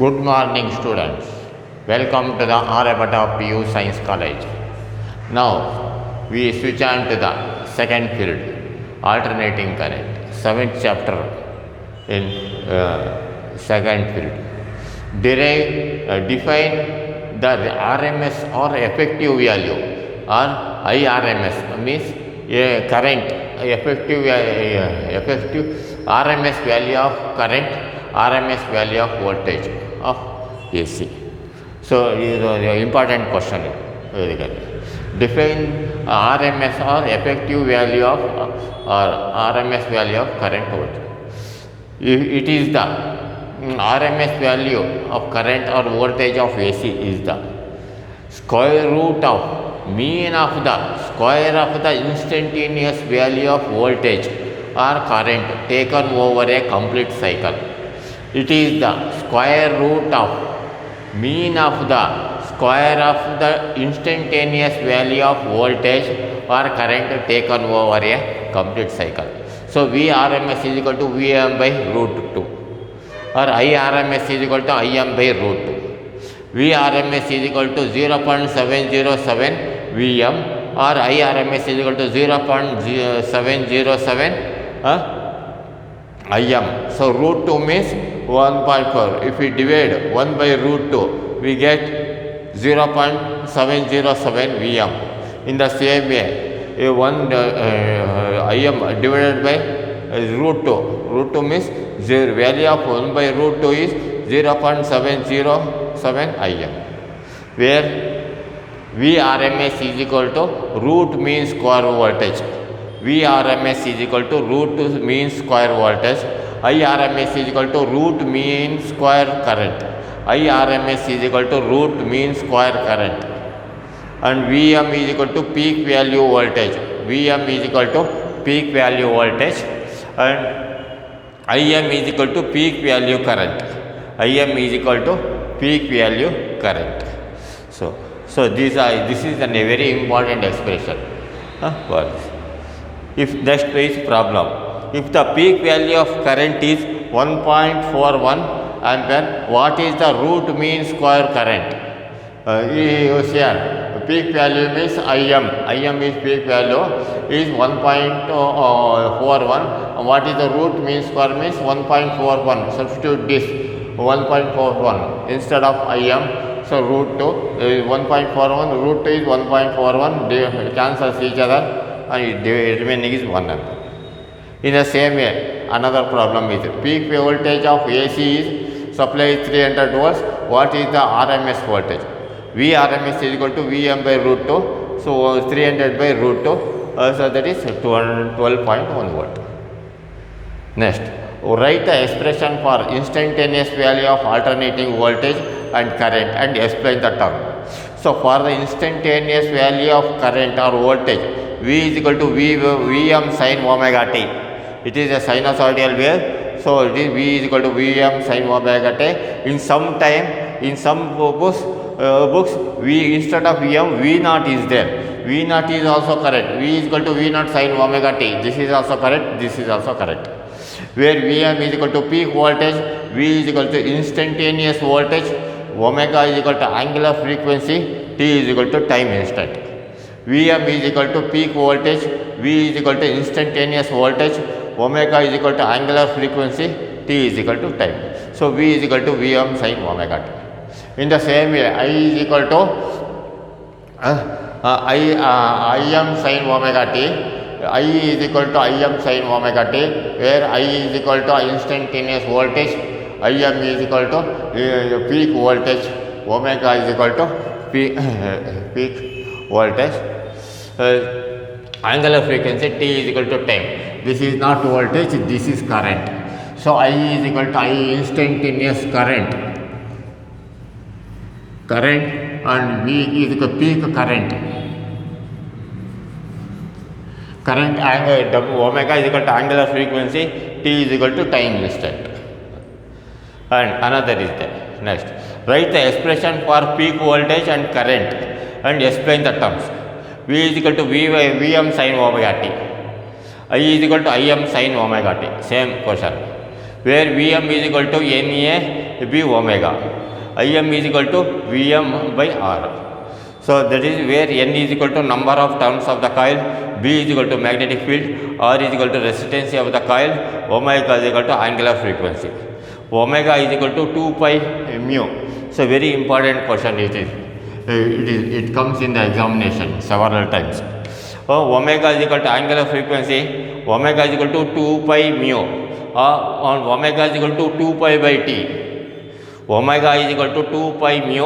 Good morning, students. Welcome to the Aryabhatta PU Science College. Now, we switch on to the second period, alternating current, 7th chapter in second period. Define the RMS or effective value or IRMS means a current, effective RMS value of current, RMS value of voltage of AC. So, this is an important question. Very good. Define RMS or effective value of RMS value of current voltage. It is the RMS value of current or voltage of AC is the square root of mean of the square of the instantaneous value of voltage or current taken over a complete cycle. It is the square root of mean of the square of the instantaneous value of voltage or current taken over a complete cycle. So, Vrms is equal to Vm by root 2 or Irms is equal to Im by root 2. Vrms is equal to 0.707 Vm or Irms is equal to 0.707 Im. So, root 2 means 1.4. If we divide 1 by root 2, we get 0.707 Vm. In the same way, 1 Im divided by root 2. Root 2 means the value of 1 by root 2 is 0.707 Im, where Vrms is equal to root mean square voltage. Vrms is equal to root mean square voltage. Irms is equal to root mean square current. Irms is equal to root mean square current. And Vm is equal to peak value voltage. Vm is equal to peak value voltage. And Im is equal to peak value current. Im is equal to peak value current. So this is a very important expression. If next is problem. If the peak value of current is 1.41 ampere, what is the root mean square current? Here, peak value means Im. Im is peak value is 1.41. What is the root mean square means 1.41. Substitute this 1.41 instead of Im. So root 2 is 1.41. Root 2 is 1.41. They cancels each other and remaining is 1 ampere. In the same way, another problem is peak voltage of AC is supply 300 volts. What is the RMS voltage? Vrms is equal to Vm by root 2. So 300 by root 2. So that is 12.1 volt. Next, write the expression for instantaneous value of alternating voltage and current and explain the term. So for the instantaneous value of current or voltage, V is equal to Vm sin omega t. It is a sinusoidal wave. So it is V is equal to Vm sin omega t. In some books, V instead of Vm, V naught is there. V naught is also correct. V is equal to V naught sin omega t. This is also correct. This is also correct. Where Vm is equal to peak voltage, V is equal to instantaneous voltage, omega is equal to angular frequency, t is equal to time instant. Vm is equal to peak voltage, V is equal to instantaneous voltage, omega is equal to angular frequency, t is equal to time. So V is equal to Vm sin omega t. In the same way, I is equal to Im sin omega t. I is equal to Im sin omega t, where I is equal to instantaneous voltage, Im is equal to peak voltage, omega is equal to peak voltage, angular frequency, t is equal to time. This is not voltage, this is current. So I is equal to I instantaneous current and V is equal to peak current. Current omega is equal to angular frequency, t is equal to time instant. And another is there. Next, write the expression for peak voltage and current and explain the terms. V is equal to Vm sin omega t. I is equal to Im sin omega t. Same question. where Vm is equal to Na b omega, Im is equal to Vm by R. So that is where N is equal to number of turns of the coil, B is equal to magnetic field, R is equal to resistance of the coil, omega is equal to angular frequency. Omega is equal to 2 pi mu. So very important question it is. It comes in the examination several times. Omega is equal to angular frequency, omega is equal to 2 pi mu, on omega is equal to 2 pi by t. Omega is equal to 2 pi mu,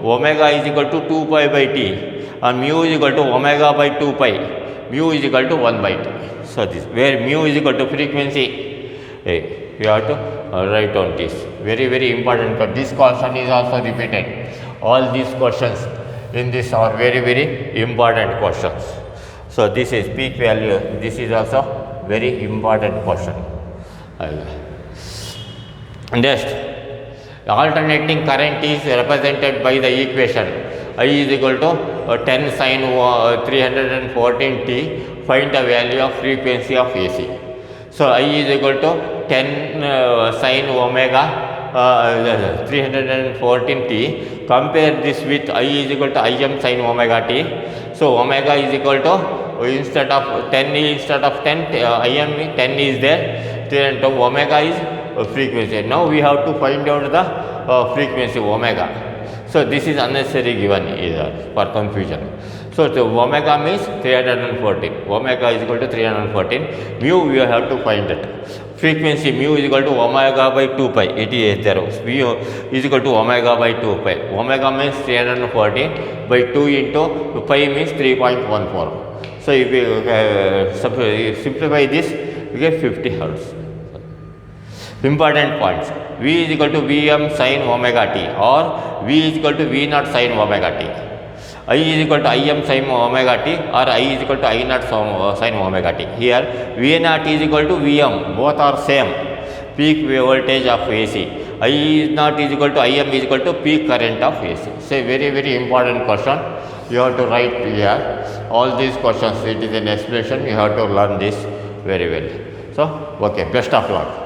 omega is equal to 2 pi by t, and mu is equal to omega by 2 pi, mu is equal to 1 by t. So this, where mu is equal to frequency, you have to write on this. Very, very important, but this question is also repeated. All these questions in this are very, very important questions. So this is peak value, this is also very important question. Next, alternating current is represented by the equation I is equal to 10 sin 314 t, find the value of frequency of AC. So I is equal to 10 sin omega 314 t, compare this with I is equal to Im sin omega t. So omega is equal to, instead of 10 Im 10 is there, then omega is frequency. Now we have to find out the frequency omega. So this is unnecessary given either for confusion. So the omega means 314, omega is equal to 314, mu we have to find it. Frequency mu is equal to omega by 2 pi, it is there. Mu is equal to omega by 2 pi. Omega means 314 by 2 into pi means 3.14. So if we simplify this, we get 50 Hertz. Important points. V is equal to Vm sin omega t, or V is equal to V naught sin omega t. I is equal to Im sin omega t, or I is equal to I naught sin omega t. Here V naught is equal to Vm, both are same, peak voltage of AC. I naught is equal to Im is equal to peak current of AC. So very, very important question. You have to write here. All these questions, it is an explanation, you have to learn this very well. So okay, best of luck.